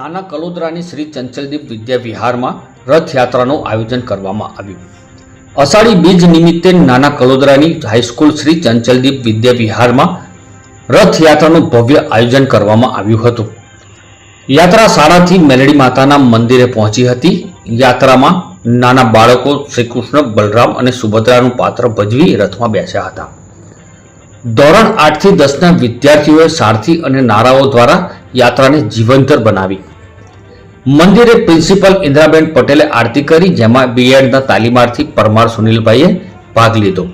નાના કલોદરાની શ્રી ચંચલદીપ વિદ્યા વિહારમાં રથયાત્રાનું આયોજન કરવામાં આવ્યું. અષાઢી બીજ નિમિત્તે નાના કલોદરાની હાઈસ્કૂલ શ્રી ચંચલદીપ વિદ્યા વિહારમાં રથયાત્રાનું ભવ્ય આયોજન કરવામાં આવ્યું હતું. યાત્રા શાળાથી મેલડી માતાના મંદિરે પહોંચી હતી. યાત્રામાં નાના બાળકો શ્રી કૃષ્ણ, બલરામ અને સુભદ્રાનું પાત્ર ભજવી રથમાં બેસ્યા હતા. ધોરણ 8 થી 10ના વિદ્યાર્થીઓએ સારથી અને નારાઓ દ્વારા યાત્રાને જીવંતર બનાવી. મંદિરે પ્રિન્સિપલ ઇન્દ્રાબેન પટેલે આરતી કરી, જેમાં બીએડના તાલીમાર્થી પરમાર સુનિલભાઈએ ભાગ લીધો.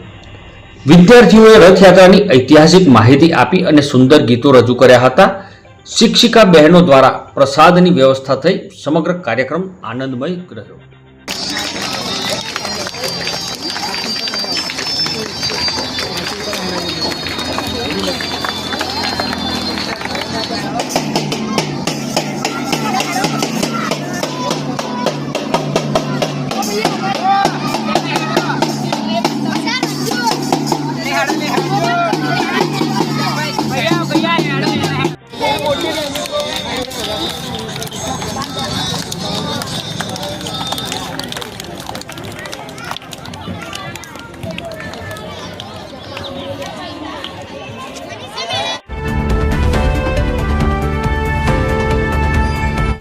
વિદ્યાર્થીઓએ રથયાત્રાની ઐતિહાસિક માહિતી આપી અને સુંદર ગીતો રજૂ કર્યા હતા. શિક્ષિકા બહેનો દ્વારા પ્રસાદની વ્યવસ્થા થઈ. સમગ્ર કાર્યક્રમ આનંદમય રહ્યો.